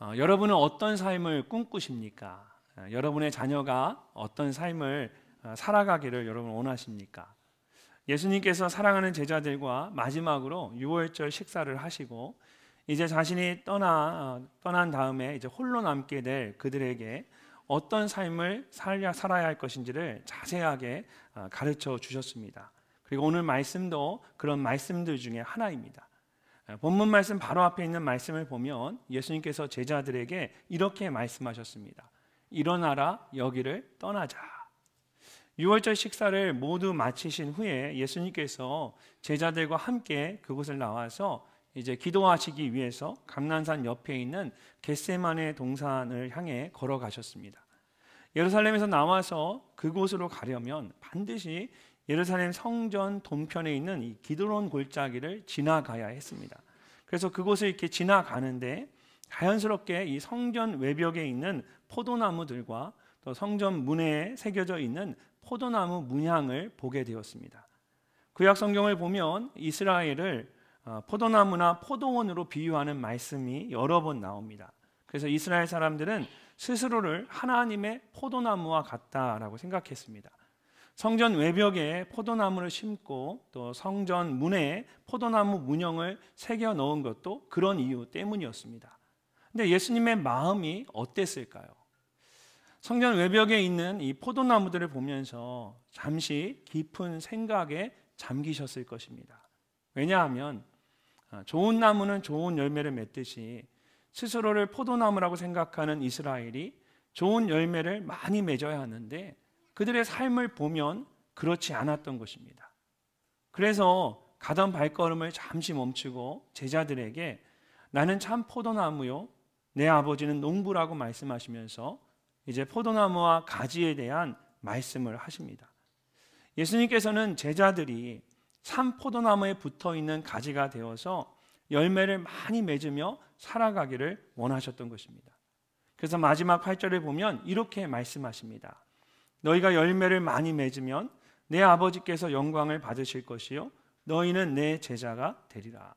여러분은 어떤 삶을 꿈꾸십니까? 여러분의 자녀가 어떤 삶을 살아가기를 여러분 원하십니까? 예수님께서 사랑하는 제자들과 마지막으로 유월절 식사를 하시고 이제 자신이 떠난 다음에 이제 홀로 남게 될 그들에게 어떤 삶을 살아야 할 것인지를 자세하게 가르쳐 주셨습니다. 그리고 오늘 말씀도 그런 말씀들 중에 하나입니다. 본문 말씀 바로 앞에 있는 말씀을 보면 예수님께서 제자들에게 이렇게 말씀하셨습니다. 일어나라, 여기를 떠나자. 유월절 식사를 모두 마치신 후에 예수님께서 제자들과 함께 그곳을 나와서 이제 기도하시기 위해서 감난산 옆에 있는 겟세마네 동산을 향해 걸어가셨습니다. 예루살렘에서 나와서 그곳으로 가려면 반드시 예루살렘 성전 동편에 있는 이 기드론 골짜기를 지나가야 했습니다. 그래서 그곳을 이렇게 지나가는데 자연스럽게 이 성전 외벽에 있는 포도나무들과 또 성전 문에 새겨져 있는 포도나무 문양을 보게 되었습니다. 구약 성경을 보면 이스라엘을 포도나무나 포도원으로 비유하는 말씀이 여러 번 나옵니다. 그래서 이스라엘 사람들은 스스로를 하나님의 포도나무와 같다라고 생각했습니다. 성전 외벽에 포도나무를 심고 또 성전 문에 포도나무 문양을 새겨 넣은 것도 그런 이유 때문이었습니다. 근데 예수님의 마음이 어땠을까요? 성전 외벽에 있는 이 포도나무들을 보면서 잠시 깊은 생각에 잠기셨을 것입니다. 왜냐하면 좋은 나무는 좋은 열매를 맺듯이 스스로를 포도나무라고 생각하는 이스라엘이 좋은 열매를 많이 맺어야 하는데 그들의 삶을 보면 그렇지 않았던 것입니다. 그래서 가던 발걸음을 잠시 멈추고 제자들에게 나는 참 포도나무요, 내 아버지는 농부라고 말씀하시면서 이제 포도나무와 가지에 대한 말씀을 하십니다. 예수님께서는 제자들이 참 포도나무에 붙어있는 가지가 되어서 열매를 많이 맺으며 살아가기를 원하셨던 것입니다. 그래서 마지막 8절에 보면 이렇게 말씀하십니다. 너희가 열매를 많이 맺으면 내 아버지께서 영광을 받으실 것이요 너희는 내 제자가 되리라.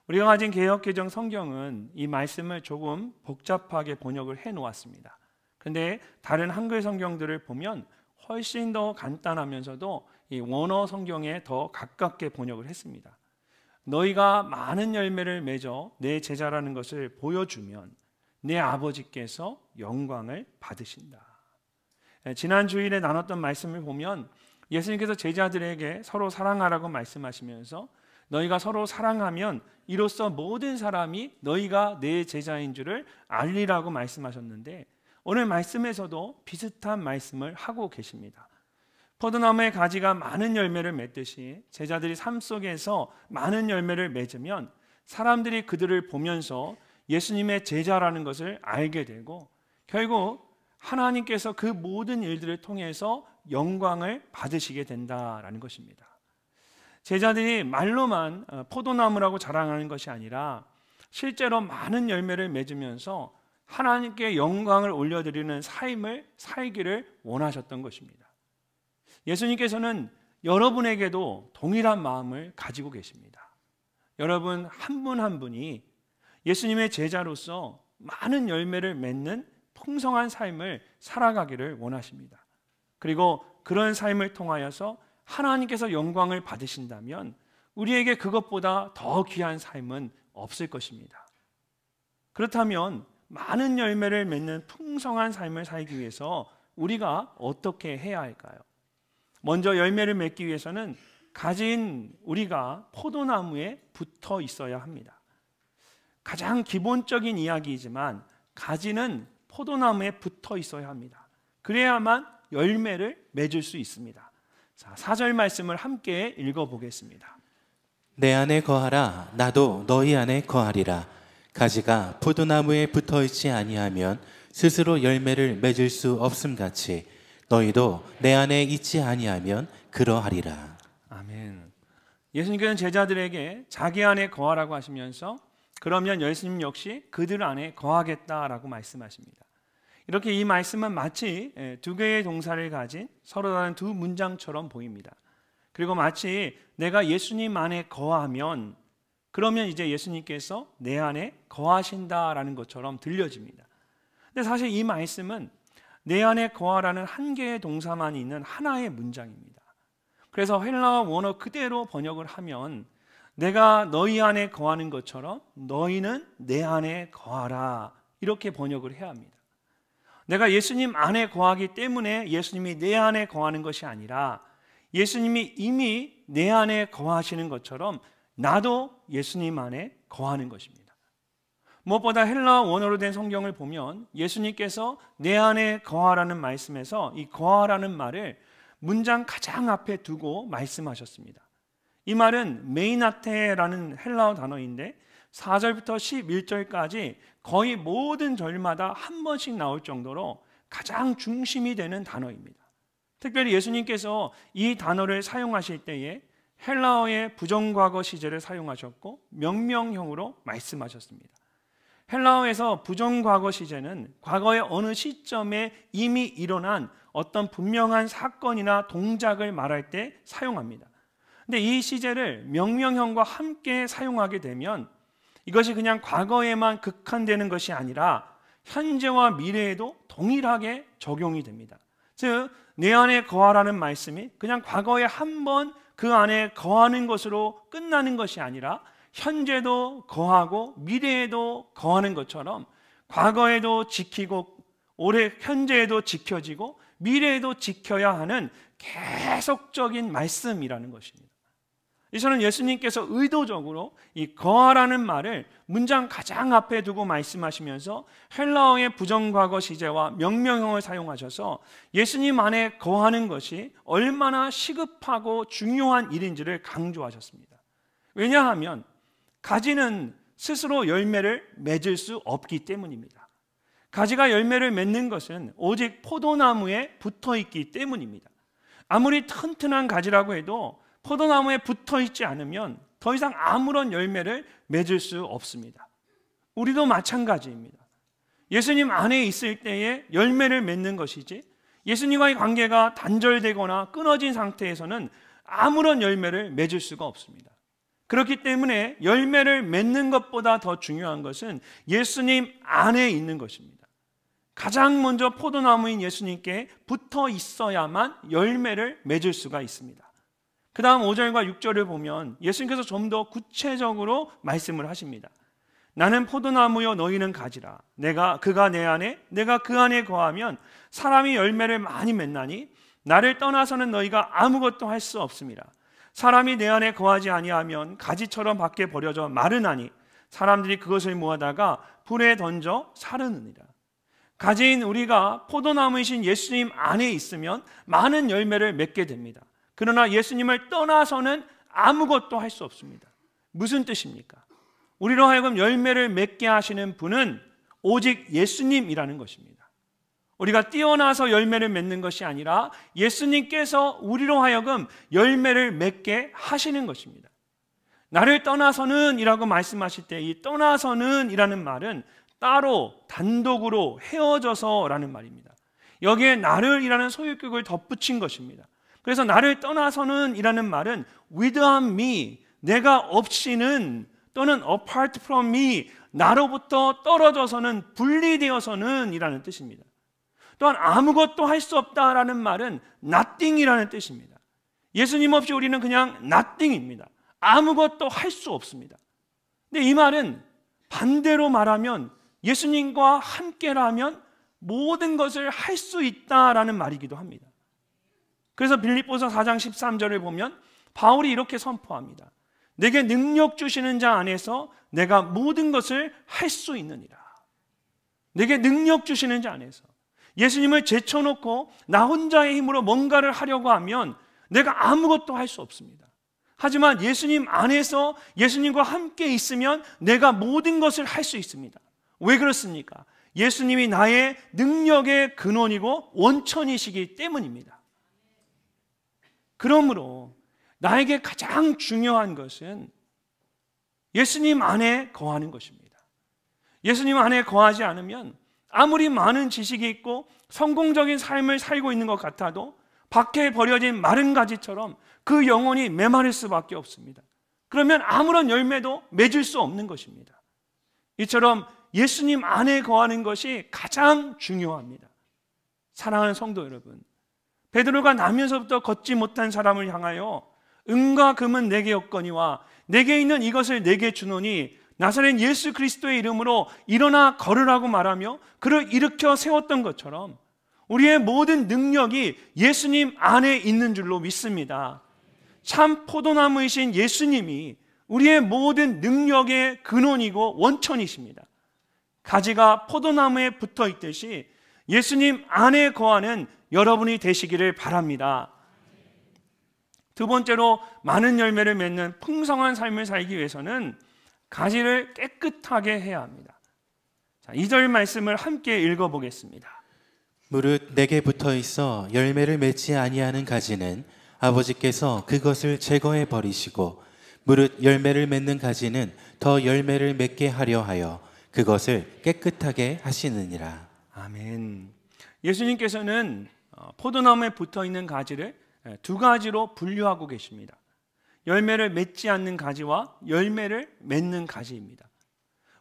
우리가 가진 개역개정 성경은 이 말씀을 조금 복잡하게 번역을 해놓았습니다. 그런데 다른 한글 성경들을 보면 훨씬 더 간단하면서도 이 원어 성경에 더 가깝게 번역을 했습니다. 너희가 많은 열매를 맺어 내 제자라는 것을 보여주면 내 아버지께서 영광을 받으신다. 지난 주일에 나눴던 말씀을 보면 예수님께서 제자들에게 서로 사랑하라고 말씀하시면서 너희가 서로 사랑하면 이로써 모든 사람이 너희가 내 제자인 줄을 알리라고 말씀하셨는데 오늘 말씀에서도 비슷한 말씀을 하고 계십니다. 포도나무의 가지가 많은 열매를 맺듯이 제자들이 삶 속에서 많은 열매를 맺으면 사람들이 그들을 보면서 예수님의 제자라는 것을 알게 되고 결국 하나님께서 그 모든 일들을 통해서 영광을 받으시게 된다라는 것입니다. 제자들이 말로만 포도나무라고 자랑하는 것이 아니라 실제로 많은 열매를 맺으면서 하나님께 영광을 올려드리는 삶을 살기를 원하셨던 것입니다. 예수님께서는 여러분에게도 동일한 마음을 가지고 계십니다. 여러분 한 분 한 분이 예수님의 제자로서 많은 열매를 맺는 풍성한 삶을 살아가기를 원하십니다. 그리고 그런 삶을 통하여서 하나님께서 영광을 받으신다면 우리에게 그것보다 더 귀한 삶은 없을 것입니다. 그렇다면 많은 열매를 맺는 풍성한 삶을 살기 위해서 우리가 어떻게 해야 할까요? 먼저 열매를 맺기 위해서는 가진 우리가 포도나무에 붙어 있어야 합니다. 가장 기본적인 이야기이지만 가지는 포도나무에 붙어 있어야 합니다. 그래야만 열매를 맺을 수 있습니다. 자, 4절 말씀을 함께 읽어보겠습니다. 내 안에 거하라 나도 너희 안에 거하리라. 가지가 포도나무에 붙어있지 아니하면 스스로 열매를 맺을 수 없음같이 너희도 내 안에 있지 아니하면 그러하리라. 아멘. 예수님께서는 제자들에게 자기 안에 거하라고 하시면서 그러면 예수님 역시 그들 안에 거하겠다라고 말씀하십니다. 이렇게 이 말씀은 마치 두 개의 동사를 가진 서로 다른 두 문장처럼 보입니다. 그리고 마치 내가 예수님 안에 거하면 그러면 이제 예수님께서 내 안에 거하신다라는 것처럼 들려집니다. 근데 사실 이 말씀은 내 안에 거하라는 한 개의 동사만 있는 하나의 문장입니다. 그래서 헬라어 원어 그대로 번역을 하면 내가 너희 안에 거하는 것처럼 너희는 내 안에 거하라, 이렇게 번역을 해야 합니다. 내가 예수님 안에 거하기 때문에 예수님이 내 안에 거하는 것이 아니라 예수님이 이미 내 안에 거하시는 것처럼 나도 예수님 안에 거하는 것입니다. 무엇보다 헬라어 원어로 된 성경을 보면 예수님께서 내 안에 거하라는 말씀에서 이 거하라는 말을 문장 가장 앞에 두고 말씀하셨습니다. 이 말은 메이나테라는 헬라어 단어인데 4절부터 11절까지 거의 모든 절마다 한 번씩 나올 정도로 가장 중심이 되는 단어입니다. 특별히 예수님께서 이 단어를 사용하실 때에 헬라어의 부정과거 시제를 사용하셨고 명명형으로 말씀하셨습니다. 헬라어에서 부정과거 시제는 과거의 어느 시점에 이미 일어난 어떤 분명한 사건이나 동작을 말할 때 사용합니다. 근데 이 시제를 명명형과 함께 사용하게 되면 이것이 그냥 과거에만 국한되는 것이 아니라 현재와 미래에도 동일하게 적용이 됩니다. 즉, 내 안에 거하라는 말씀이 그냥 과거에 한 번 그 안에 거하는 것으로 끝나는 것이 아니라 현재도 거하고 미래에도 거하는 것처럼 과거에도 지키고 올해 현재에도 지켜지고 미래에도 지켜야 하는 계속적인 말씀이라는 것입니다. 저는 예수님께서 의도적으로 이 거하라는 말을 문장 가장 앞에 두고 말씀하시면서 헬라어의 부정과거 시제와 명명형을 사용하셔서 예수님 안에 거하는 것이 얼마나 시급하고 중요한 일인지를 강조하셨습니다. 왜냐하면 가지는 스스로 열매를 맺을 수 없기 때문입니다. 가지가 열매를 맺는 것은 오직 포도나무에 붙어 있기 때문입니다. 아무리 튼튼한 가지라고 해도 포도나무에 붙어 있지 않으면 더 이상 아무런 열매를 맺을 수 없습니다. 우리도 마찬가지입니다. 예수님 안에 있을 때에 열매를 맺는 것이지 예수님과의 관계가 단절되거나 끊어진 상태에서는 아무런 열매를 맺을 수가 없습니다. 그렇기 때문에 열매를 맺는 것보다 더 중요한 것은 예수님 안에 있는 것입니다. 가장 먼저 포도나무인 예수님께 붙어 있어야만 열매를 맺을 수가 있습니다. 그 다음 5절과 6절을 보면 예수님께서 좀 더 구체적으로 말씀을 하십니다. 나는 포도나무요 너희는 가지라. 그가 내 안에 내가 그 안에 거하면 사람이 열매를 많이 맺나니 나를 떠나서는 너희가 아무것도 할 수 없습니다. 사람이 내 안에 거하지 아니하면 가지처럼 밖에 버려져 마르나니 사람들이 그것을 모아다가 불에 던져 사르느니라. 가지인 우리가 포도나무이신 예수님 안에 있으면 많은 열매를 맺게 됩니다. 그러나 예수님을 떠나서는 아무것도 할 수 없습니다. 무슨 뜻입니까? 우리로 하여금 열매를 맺게 하시는 분은 오직 예수님이라는 것입니다. 우리가 뛰어나서 열매를 맺는 것이 아니라 예수님께서 우리로 하여금 열매를 맺게 하시는 것입니다. 나를 떠나서는 이라고 말씀하실 때 이 떠나서는 이라는 말은 따로 단독으로 헤어져서 라는 말입니다. 여기에 나를 이라는 소유격을 덧붙인 것입니다. 그래서 나를 떠나서는 이라는 말은 without me, 내가 없이는 또는 apart from me, 나로부터 떨어져서는 분리되어서는 이라는 뜻입니다. 또한 아무것도 할 수 없다라는 말은 nothing이라는 뜻입니다. 예수님 없이 우리는 그냥 nothing입니다. 아무것도 할 수 없습니다. 근데 이 말은 반대로 말하면 예수님과 함께라면 모든 것을 할 수 있다라는 말이기도 합니다. 그래서 빌립보서 4장 13절을 보면 바울이 이렇게 선포합니다. 내게 능력 주시는 자 안에서 내가 모든 것을 할 수 있느니라. 내게 능력 주시는 자 안에서 예수님을 제쳐놓고 나 혼자의 힘으로 뭔가를 하려고 하면 내가 아무것도 할 수 없습니다. 하지만 예수님 안에서 예수님과 함께 있으면 내가 모든 것을 할 수 있습니다. 왜 그렇습니까? 예수님이 나의 능력의 근원이고 원천이시기 때문입니다. 그러므로 나에게 가장 중요한 것은 예수님 안에 거하는 것입니다. 예수님 안에 거하지 않으면 아무리 많은 지식이 있고 성공적인 삶을 살고 있는 것 같아도 밖에 버려진 마른 가지처럼 그 영혼이 메마를 수밖에 없습니다. 그러면 아무런 열매도 맺을 수 없는 것입니다. 이처럼 예수님 안에 거하는 것이 가장 중요합니다. 사랑하는 성도 여러분, 베드로가 나면서부터 걷지 못한 사람을 향하여 은과 금은 내게 없거니와 내게 있는 이것을 내게 주노니 나사렛 예수 그리스도의 이름으로 일어나 걸으라고 말하며 그를 일으켜 세웠던 것처럼 우리의 모든 능력이 예수님 안에 있는 줄로 믿습니다. 참 포도나무이신 예수님이 우리의 모든 능력의 근원이고 원천이십니다. 가지가 포도나무에 붙어 있듯이 예수님 안에 거하는 여러분이 되시기를 바랍니다. 두 번째로 많은 열매를 맺는 풍성한 삶을 살기 위해서는 가지를 깨끗하게 해야 합니다. 자, 2절 말씀을 함께 읽어보겠습니다. 무릇 내게 붙어 있어 열매를 맺지 아니하는 가지는 아버지께서 그것을 제거해 버리시고 무릇 열매를 맺는 가지는 더 열매를 맺게 하려 하여 그것을 깨끗하게 하시느니라. 아멘. 예수님께서는 포도나무에 붙어 있는 가지를 두 가지로 분류하고 계십니다. 열매를 맺지 않는 가지와 열매를 맺는 가지입니다.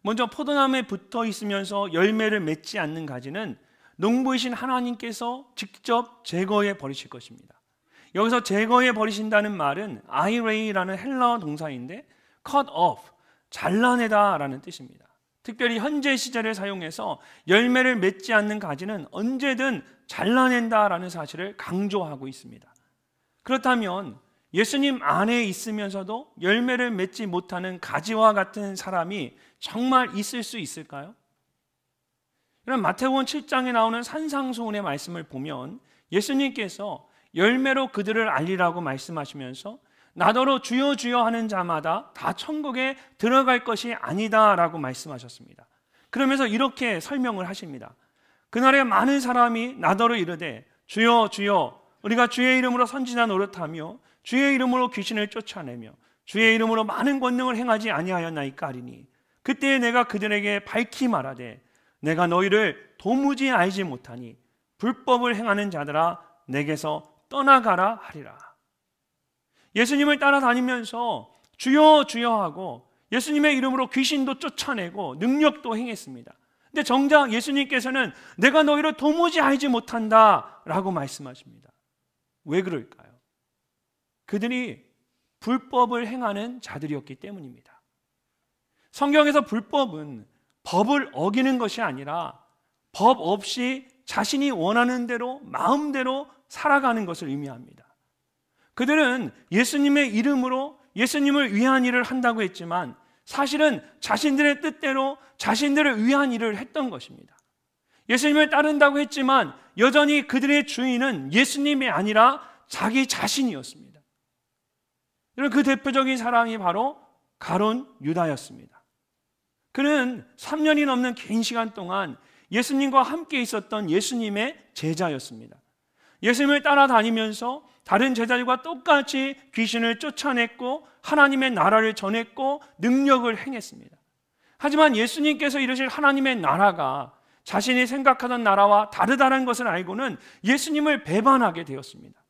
먼저 포도나무에 붙어 있으면서 열매를 맺지 않는 가지는 농부이신 하나님께서 직접 제거해 버리실 것입니다. 여기서 제거해 버리신다는 말은 아이레이라는 헬라어 동사인데 cut off, 잘라내다라는 뜻입니다. 특별히 현재 시제를 사용해서 열매를 맺지 않는 가지는 언제든 잘라낸다라는 사실을 강조하고 있습니다. 그렇다면 예수님 안에 있으면서도 열매를 맺지 못하는 가지와 같은 사람이 정말 있을 수 있을까요? 그럼 마태복음 7장에 나오는 산상수훈의 말씀을 보면 예수님께서 열매로 그들을 알리라고 말씀하시면서 나더러 주여 주여 하는 자마다 다 천국에 들어갈 것이 아니다라고 말씀하셨습니다. 그러면서 이렇게 설명을 하십니다. 그날에 많은 사람이 나더러 이르되 주여 주여 우리가 주의 이름으로 선지자 노릇하며 주의 이름으로 귀신을 쫓아내며 주의 이름으로 많은 권능을 행하지 아니하였나이까 하리니 그때 내가 그들에게 밝히 말하되 내가 너희를 도무지 알지 못하니 불법을 행하는 자들아 내게서 떠나가라 하리라. 예수님을 따라다니면서 주여 주여 하고 예수님의 이름으로 귀신도 쫓아내고 능력도 행했습니다. 근데 정작 예수님께서는 내가 너희를 도무지 알지 못한다 라고 말씀하십니다. 왜 그럴까요? 그들이 불법을 행하는 자들이었기 때문입니다. 성경에서 불법은 법을 어기는 것이 아니라 법 없이 자신이 원하는 대로 마음대로 살아가는 것을 의미합니다. 그들은 예수님의 이름으로 예수님을 위한 일을 한다고 했지만 사실은 자신들의 뜻대로 자신들을 위한 일을 했던 것입니다. 예수님을 따른다고 했지만 여전히 그들의 주인은 예수님이 아니라 자기 자신이었습니다. 그 대표적인 사람이 바로 가룟 유다였습니다. 그는 3년이 넘는 긴 시간 동안 예수님과 함께 있었던 예수님의 제자였습니다. 예수님을 따라다니면서 다른 제자들과 똑같이 귀신을 쫓아냈고 하나님의 나라를 전했고 능력을 행했습니다. 하지만 예수님께서 이르실 하나님의 나라가 자신이 생각하던 나라와 다르다는 것을 알고는 예수님을 배반하게 되었습니다.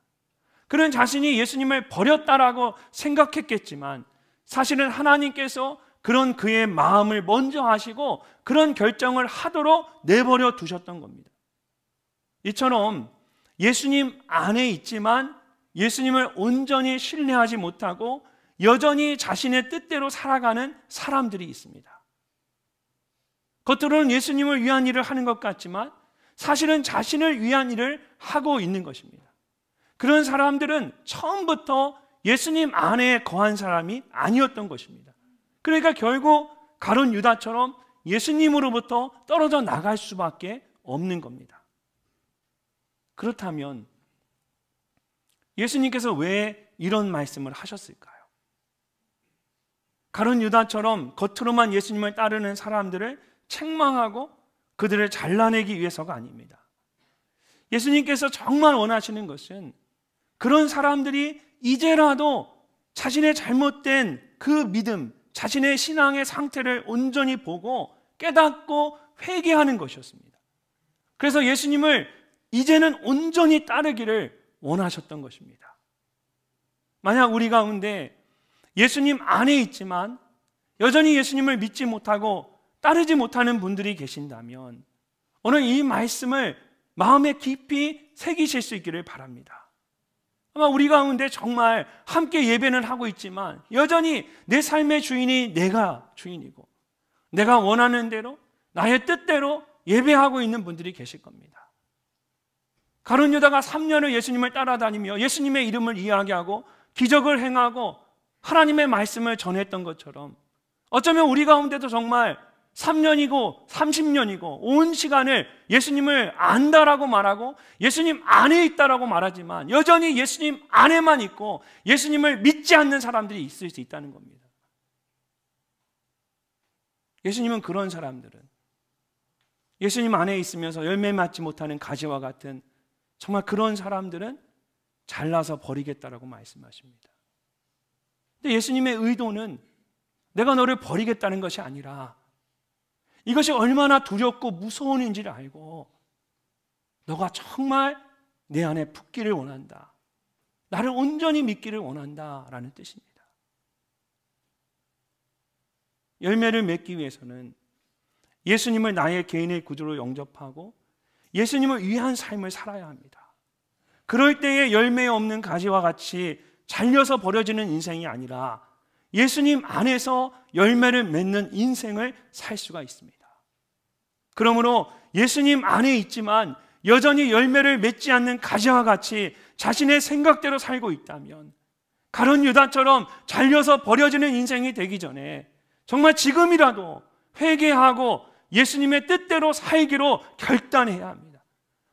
그는 자신이 예수님을 버렸다라고 생각했겠지만 사실은 하나님께서 그런 그의 마음을 먼저 하시고 그런 결정을 하도록 내버려 두셨던 겁니다. 이처럼 예수님 안에 있지만 예수님을 온전히 신뢰하지 못하고 여전히 자신의 뜻대로 살아가는 사람들이 있습니다. 겉으로는 예수님을 위한 일을 하는 것 같지만 사실은 자신을 위한 일을 하고 있는 것입니다. 그런 사람들은 처음부터 예수님 안에 거한 사람이 아니었던 것입니다. 그러니까 결국 가룟 유다처럼 예수님으로부터 떨어져 나갈 수밖에 없는 겁니다. 그렇다면 예수님께서 왜 이런 말씀을 하셨을까요? 가룟 유다처럼 겉으로만 예수님을 따르는 사람들을 책망하고 그들을 잘라내기 위해서가 아닙니다. 예수님께서 정말 원하시는 것은 그런 사람들이 이제라도 자신의 잘못된 그 믿음, 자신의 신앙의 상태를 온전히 보고 깨닫고 회개하는 것이었습니다. 그래서 예수님을 이제는 온전히 따르기를 원하셨던 것입니다. 만약 우리 가운데 예수님 안에 있지만 여전히 예수님을 믿지 못하고 따르지 못하는 분들이 계신다면 오늘 이 말씀을 마음에 깊이 새기실 수 있기를 바랍니다. 아마 우리 가운데 정말 함께 예배는 하고 있지만 여전히 내 삶의 주인이 내가 주인이고 내가 원하는 대로 나의 뜻대로 예배하고 있는 분들이 계실 겁니다. 가룟 유다가 3년을 예수님을 따라다니며 예수님의 이름을 이야기하고 기적을 행하고 하나님의 말씀을 전했던 것처럼 어쩌면 우리 가운데도 정말 3년이고 30년이고 온 시간을 예수님을 안다라고 말하고 예수님 안에 있다라고 말하지만 여전히 예수님 안에만 있고 예수님을 믿지 않는 사람들이 있을 수 있다는 겁니다. 예수님은 그런 사람들은 예수님 안에 있으면서 열매 맺지 못하는 가지와 같은 정말 그런 사람들은 잘라서 버리겠다라고 말씀하십니다. 근데 예수님의 의도는 내가 너를 버리겠다는 것이 아니라 이것이 얼마나 두렵고 무서운 일인지를 알고 너가 정말 내 안에 붙기를 원한다, 나를 온전히 믿기를 원한다라는 뜻입니다. 열매를 맺기 위해서는 예수님을 나의 개인의 구주로 영접하고 예수님을 위한 삶을 살아야 합니다. 그럴 때에 열매 없는 가지와 같이 잘려서 버려지는 인생이 아니라 예수님 안에서 열매를 맺는 인생을 살 수가 있습니다. 그러므로 예수님 안에 있지만 여전히 열매를 맺지 않는 가지와 같이 자신의 생각대로 살고 있다면 가룟 유다처럼 잘려서 버려지는 인생이 되기 전에 정말 지금이라도 회개하고 예수님의 뜻대로 살기로 결단해야 합니다.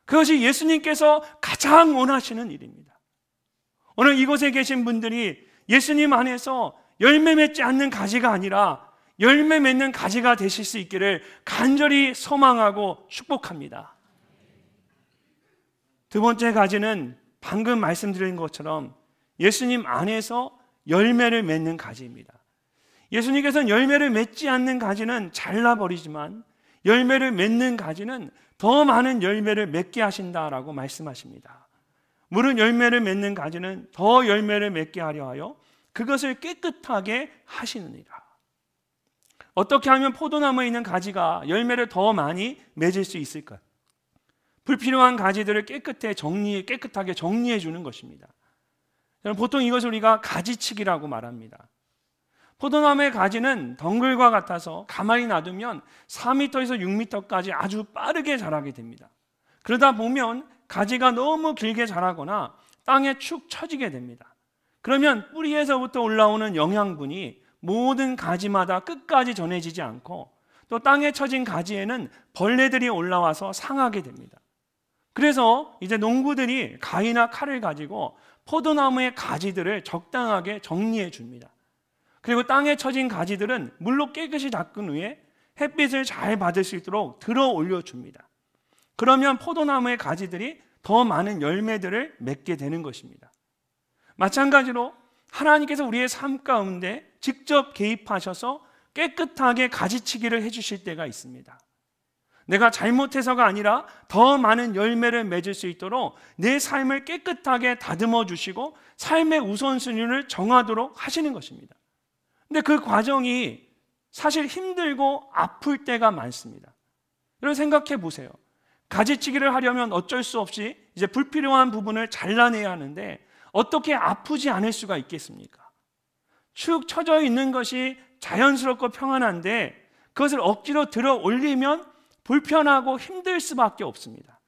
그것이 예수님께서 가장 원하시는 일입니다. 오늘 이곳에 계신 분들이 예수님 안에서 열매 맺지 않는 가지가 아니라 열매 맺는 가지가 되실 수 있기를 간절히 소망하고 축복합니다. 두 번째 가지는 방금 말씀드린 것처럼 예수님 안에서 열매를 맺는 가지입니다. 예수님께서는 열매를 맺지 않는 가지는 잘라버리지만 열매를 맺는 가지는 더 많은 열매를 맺게 하신다라고 말씀하십니다. 물은 열매를 맺는 가지는 더 열매를 맺게 하려 하여 그것을 깨끗하게 하시느니라. 어떻게 하면 포도나무에 있는 가지가 열매를 더 많이 맺을 수 있을까요? 불필요한 가지들을 깨끗하게 정리해 주는 것입니다. 보통 이것을 우리가 가지치기라고 말합니다. 포도나무의 가지는 덩굴과 같아서 가만히 놔두면 4m에서 6m까지 아주 빠르게 자라게 됩니다. 그러다 보면 가지가 너무 길게 자라거나 땅에 축 처지게 됩니다. 그러면 뿌리에서부터 올라오는 영양분이 모든 가지마다 끝까지 전해지지 않고 또 땅에 처진 가지에는 벌레들이 올라와서 상하게 됩니다. 그래서 이제 농부들이 가위나 칼을 가지고 포도나무의 가지들을 적당하게 정리해 줍니다. 그리고 땅에 처진 가지들은 물로 깨끗이 닦은 후에 햇빛을 잘 받을 수 있도록 들어 올려줍니다. 그러면 포도나무의 가지들이 더 많은 열매들을 맺게 되는 것입니다. 마찬가지로 하나님께서 우리의 삶 가운데 직접 개입하셔서 깨끗하게 가지치기를 해주실 때가 있습니다. 내가 잘못해서가 아니라 더 많은 열매를 맺을 수 있도록 내 삶을 깨끗하게 다듬어 주시고 삶의 우선순위를 정하도록 하시는 것입니다. 근데 그 과정이 사실 힘들고 아플 때가 많습니다. 여러분 생각해 보세요. 가지치기를 하려면 어쩔 수 없이 이제 불필요한 부분을 잘라내야 하는데 어떻게 아프지 않을 수가 있겠습니까? 축 처져 있는 것이 자연스럽고 평안한데 그것을 억지로 들어 올리면 불편하고 힘들 수밖에 없습니다.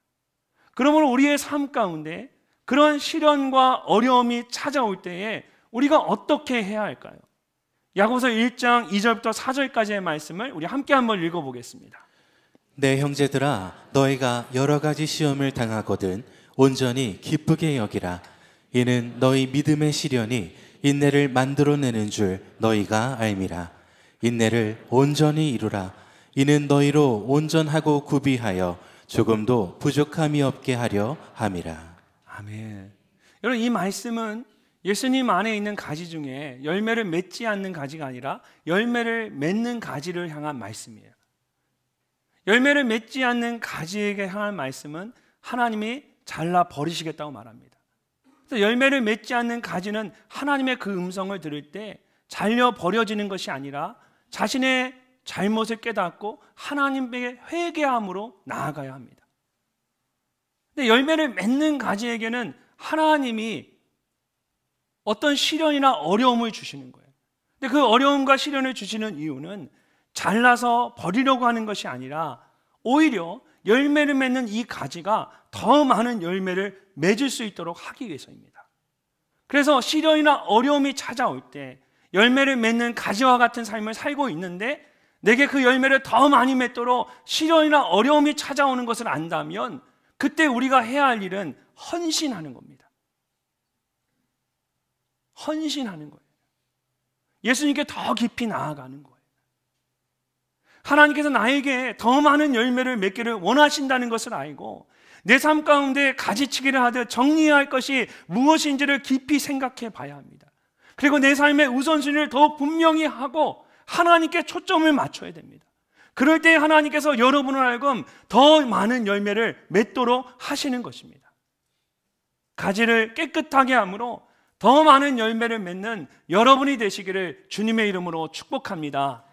그러므로 우리의 삶 가운데 그런 시련과 어려움이 찾아올 때에 우리가 어떻게 해야 할까요? 야고보서 1장 2절부터 4절까지의 말씀을 우리 함께 한번 읽어보겠습니다. 내 형제들아 너희가 여러 가지 시험을 당하거든 온전히 기쁘게 여기라. 이는 너희 믿음의 시련이 인내를 만들어내는 줄 너희가 알미라. 인내를 온전히 이루라. 이는 너희로 온전하고 구비하여 조금도 부족함이 없게 하려 함이라. 아멘. 여러분 이 말씀은 예수님 안에 있는 가지 중에 열매를 맺지 않는 가지가 아니라 열매를 맺는 가지를 향한 말씀이에요. 열매를 맺지 않는 가지에게 향한 말씀은 하나님이 잘라 버리시겠다고 말합니다. 그래서 열매를 맺지 않는 가지는 하나님의 그 음성을 들을 때 잘려 버려지는 것이 아니라 자신의 잘못을 깨닫고 하나님에게 회개함으로 나아가야 합니다. 근데 열매를 맺는 가지에게는 하나님이 어떤 시련이나 어려움을 주시는 거예요. 근데 그 어려움과 시련을 주시는 이유는 잘라서 버리려고 하는 것이 아니라 오히려 열매를 맺는 이 가지가 더 많은 열매를 맺을 수 있도록 하기 위해서입니다. 그래서 시련이나 어려움이 찾아올 때 열매를 맺는 가지와 같은 삶을 살고 있는데 내게 그 열매를 더 많이 맺도록 시련이나 어려움이 찾아오는 것을 안다면 그때 우리가 해야 할 일은 헌신하는 겁니다. 헌신하는 거예요. 예수님께 더 깊이 나아가는 거예요. 하나님께서 나에게 더 많은 열매를 맺기를 원하신다는 것을 알고 내 삶 가운데 가지치기를 하듯 정리해야 할 것이 무엇인지를 깊이 생각해 봐야 합니다. 그리고 내 삶의 우선순위를 더 분명히 하고 하나님께 초점을 맞춰야 됩니다. 그럴 때 하나님께서 여러분을 하여금 더 많은 열매를 맺도록 하시는 것입니다. 가지를 깨끗하게 함으로 더 많은 열매를 맺는 여러분이 되시기를 주님의 이름으로 축복합니다.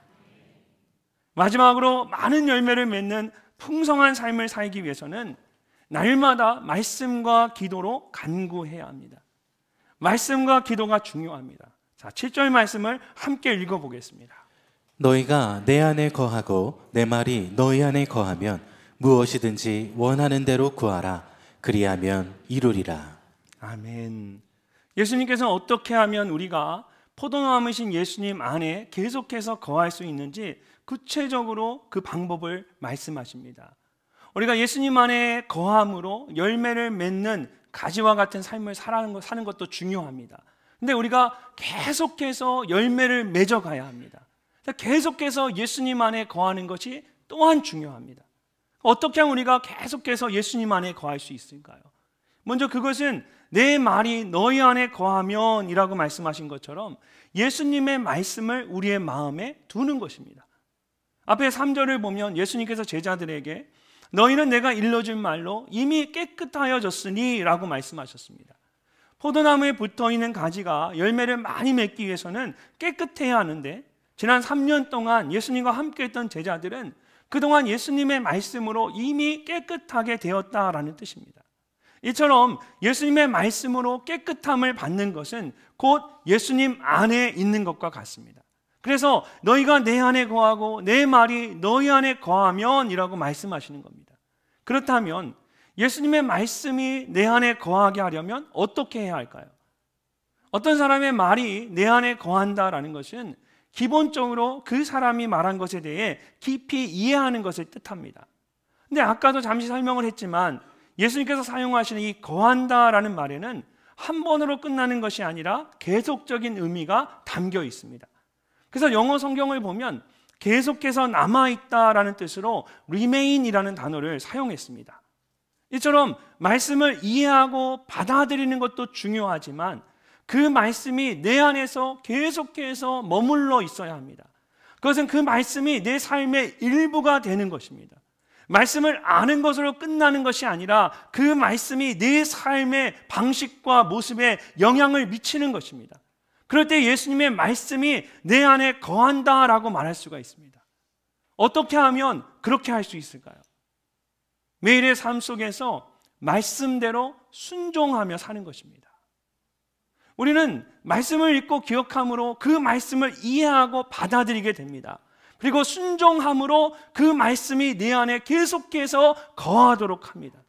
마지막으로 많은 열매를 맺는 풍성한 삶을 살기 위해서는 날마다 말씀과 기도로 간구해야 합니다. 말씀과 기도가 중요합니다. 자, 7절 말씀을 함께 읽어보겠습니다. 너희가 내 안에 거하고 내 말이 너희 안에 거하면 무엇이든지 원하는 대로 구하라. 그리하면 이루리라. 아멘. 예수님께서는 어떻게 하면 우리가 포도나무이신 예수님 안에 계속해서 거할 수 있는지 구체적으로 그 방법을 말씀하십니다. 우리가 예수님 안에 거함으로 열매를 맺는 가지와 같은 삶을 사는 것도 중요합니다. 근데 우리가 계속해서 열매를 맺어가야 합니다. 계속해서 예수님 안에 거하는 것이 또한 중요합니다. 어떻게 하면 우리가 계속해서 예수님 안에 거할 수 있을까요? 먼저 그것은 내 말이 너희 안에 거하면 이라고 말씀하신 것처럼 예수님의 말씀을 우리의 마음에 두는 것입니다. 앞에 3절을 보면 예수님께서 제자들에게 너희는 내가 일러준 말로 이미 깨끗하여졌으니 라고 말씀하셨습니다. 포도나무에 붙어있는 가지가 열매를 많이 맺기 위해서는 깨끗해야 하는데 지난 3년 동안 예수님과 함께했던 제자들은 그동안 예수님의 말씀으로 이미 깨끗하게 되었다라는 뜻입니다. 이처럼 예수님의 말씀으로 깨끗함을 받는 것은 곧 예수님 안에 있는 것과 같습니다. 그래서 너희가 내 안에 거하고 내 말이 너희 안에 거하면 이라고 말씀하시는 겁니다. 그렇다면 예수님의 말씀이 내 안에 거하게 하려면 어떻게 해야 할까요? 어떤 사람의 말이 내 안에 거한다라는 것은 기본적으로 그 사람이 말한 것에 대해 깊이 이해하는 것을 뜻합니다. 근데 아까도 잠시 설명을 했지만 예수님께서 사용하시는 이 거한다라는 말에는 한 번으로 끝나는 것이 아니라 계속적인 의미가 담겨 있습니다. 그래서 영어 성경을 보면 계속해서 남아있다라는 뜻으로 remain이라는 단어를 사용했습니다. 이처럼 말씀을 이해하고 받아들이는 것도 중요하지만 그 말씀이 내 안에서 계속해서 머물러 있어야 합니다. 그것은 그 말씀이 내 삶의 일부가 되는 것입니다. 말씀을 아는 것으로 끝나는 것이 아니라 그 말씀이 내 삶의 방식과 모습에 영향을 미치는 것입니다. 그럴 때 예수님의 말씀이 내 안에 거한다라고 말할 수가 있습니다. 어떻게 하면 그렇게 할 수 있을까요? 매일의 삶 속에서 말씀대로 순종하며 사는 것입니다. 우리는 말씀을 읽고 기억함으로 그 말씀을 이해하고 받아들이게 됩니다. 그리고 순종함으로 그 말씀이 내 안에 계속해서 거하도록 합니다.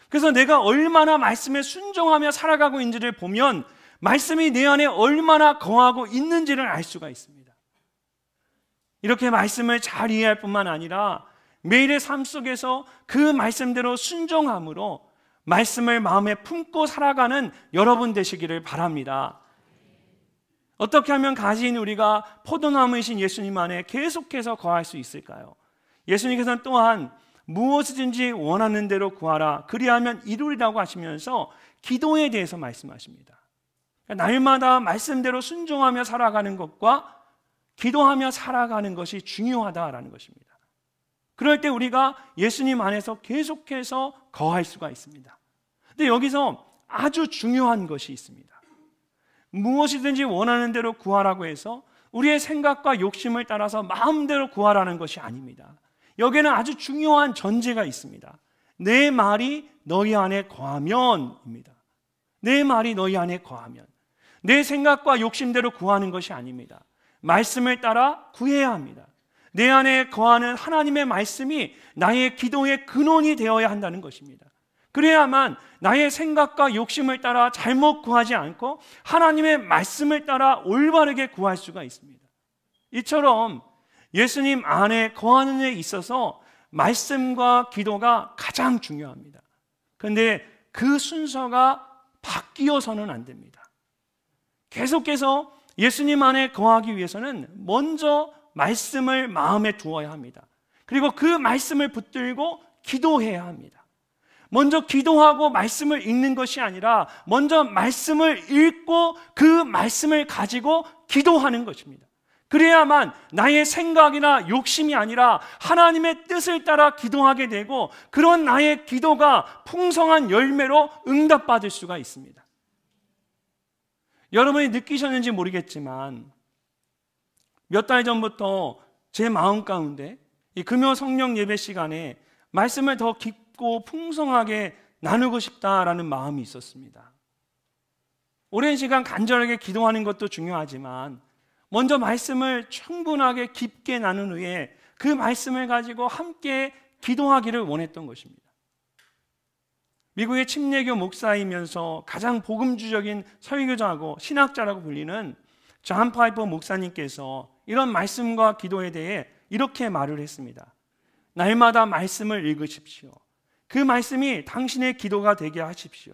그래서 내가 얼마나 말씀에 순종하며 살아가고 있는지를 보면 말씀이 내 안에 얼마나 거하고 있는지를 알 수가 있습니다. 이렇게 말씀을 잘 이해할 뿐만 아니라 매일의 삶 속에서 그 말씀대로 순종함으로 말씀을 마음에 품고 살아가는 여러분 되시기를 바랍니다. 어떻게 하면 가지인 우리가 포도나무이신 예수님 안에 계속해서 거할 수 있을까요? 예수님께서는 또한 무엇이든지 원하는 대로 구하라 그리하면 이루리라고 하시면서 기도에 대해서 말씀하십니다. 날마다 말씀대로 순종하며 살아가는 것과 기도하며 살아가는 것이 중요하다라는 것입니다. 그럴 때 우리가 예수님 안에서 계속해서 거할 수가 있습니다. 근데 여기서 아주 중요한 것이 있습니다. 무엇이든지 원하는 대로 구하라고 해서 우리의 생각과 욕심을 따라서 마음대로 구하라는 것이 아닙니다. 여기에는 아주 중요한 전제가 있습니다. 내 말이 너희 안에 거하면입니다. 내 말이 너희 안에 거하면. 내 생각과 욕심대로 구하는 것이 아닙니다. 말씀을 따라 구해야 합니다. 내 안에 거하는 하나님의 말씀이 나의 기도의 근원이 되어야 한다는 것입니다. 그래야만 나의 생각과 욕심을 따라 잘못 구하지 않고 하나님의 말씀을 따라 올바르게 구할 수가 있습니다. 이처럼 예수님 안에 거하는 데 있어서 말씀과 기도가 가장 중요합니다. 그런데 그 순서가 바뀌어서는 안 됩니다. 계속해서 예수님 안에 거하기 위해서는 먼저 말씀을 마음에 두어야 합니다. 그리고 그 말씀을 붙들고 기도해야 합니다. 먼저 기도하고 말씀을 읽는 것이 아니라 먼저 말씀을 읽고 그 말씀을 가지고 기도하는 것입니다. 그래야만 나의 생각이나 욕심이 아니라 하나님의 뜻을 따라 기도하게 되고 그런 나의 기도가 풍성한 열매로 응답받을 수가 있습니다. 여러분이 느끼셨는지 모르겠지만 몇 달 전부터 제 마음 가운데 이 금요 성령 예배 시간에 말씀을 더 깊고 풍성하게 나누고 싶다라는 마음이 있었습니다. 오랜 시간 간절하게 기도하는 것도 중요하지만 먼저 말씀을 충분하게 깊게 나눈 후에 그 말씀을 가지고 함께 기도하기를 원했던 것입니다. 미국의 침례교 목사이면서 가장 복음주적인 설교자고 신학자라고 불리는 존 파이퍼 목사님께서 이런 말씀과 기도에 대해 이렇게 말을 했습니다. 날마다 말씀을 읽으십시오. 그 말씀이 당신의 기도가 되게 하십시오.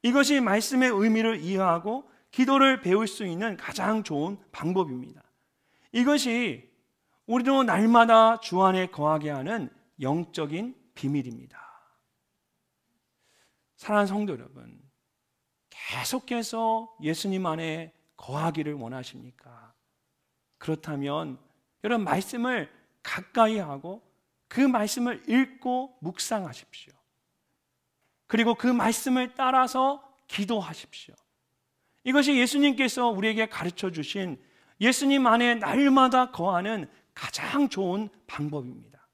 이것이 말씀의 의미를 이해하고 기도를 배울 수 있는 가장 좋은 방법입니다. 이것이 우리도 날마다 주 안에 거하게 하는 영적인 비밀입니다. 사랑하는 성도 여러분, 계속해서 예수님 안에 거하기를 원하십니까? 그렇다면 여러분 말씀을 가까이 하고 그 말씀을 읽고 묵상하십시오. 그리고 그 말씀을 따라서 기도하십시오. 이것이 예수님께서 우리에게 가르쳐 주신 예수님 안에 날마다 거하는 가장 좋은 방법입니다.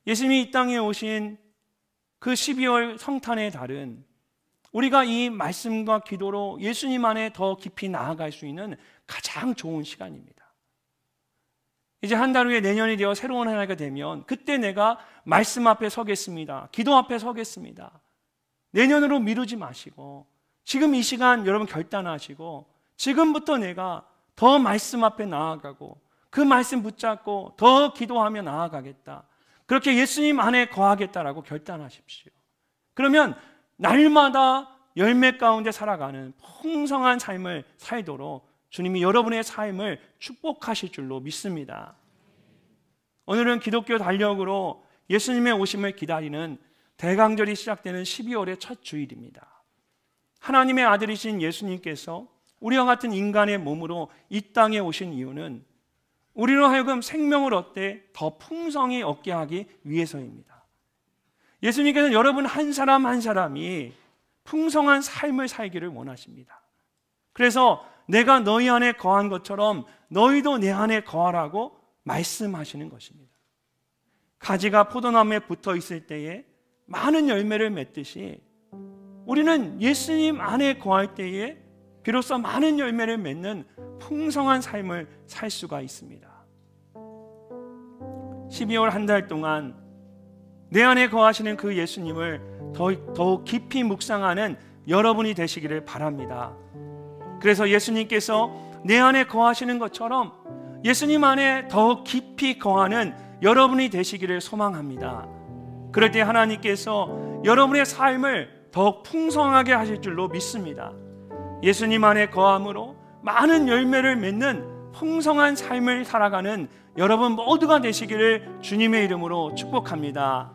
예수님이 이 땅에 오신 그 12월 성탄의 달은 우리가 이 말씀과 기도로 예수님 안에 더 깊이 나아갈 수 있는 가장 좋은 시간입니다. 이제 한 달 후에 내년이 되어 새로운 한 해가 되면 그때 내가 말씀 앞에 서겠습니다. 기도 앞에 서겠습니다. 내년으로 미루지 마시고 지금 이 시간 여러분 결단하시고 지금부터 내가 더 말씀 앞에 나아가고 그 말씀 붙잡고 더 기도하며 나아가겠다. 그렇게 예수님 안에 거하겠다라고 결단하십시오. 그러면 날마다 열매 가운데 살아가는 풍성한 삶을 살도록 주님이 여러분의 삶을 축복하실 줄로 믿습니다. 오늘은 기독교 달력으로 예수님의 오심을 기다리는 대강절이 시작되는 12월의 첫 주일입니다. 하나님의 아들이신 예수님께서 우리와 같은 인간의 몸으로 이 땅에 오신 이유는 우리로 하여금 생명을 얻되 더 풍성히 얻게 하기 위해서입니다. 예수님께서는 여러분 한 사람 한 사람이 풍성한 삶을 살기를 원하십니다. 그래서 내가 너희 안에 거한 것처럼 너희도 내 안에 거하라고 말씀하시는 것입니다. 가지가 포도나무에 붙어 있을 때에 많은 열매를 맺듯이 우리는 예수님 안에 거할 때에 비로소 많은 열매를 맺는 풍성한 삶을 살 수가 있습니다. 12월 한 달 동안 내 안에 거하시는 그 예수님을 더욱 깊이 묵상하는 여러분이 되시기를 바랍니다. 그래서 예수님께서 내 안에 거하시는 것처럼 예수님 안에 더욱 깊이 거하는 여러분이 되시기를 소망합니다. 그럴 때 하나님께서 여러분의 삶을 더욱 풍성하게 하실 줄로 믿습니다. 예수님 안에 거함으로 많은 열매를 맺는 풍성한 삶을 살아가는 여러분 모두가 되시기를 주님의 이름으로 축복합니다.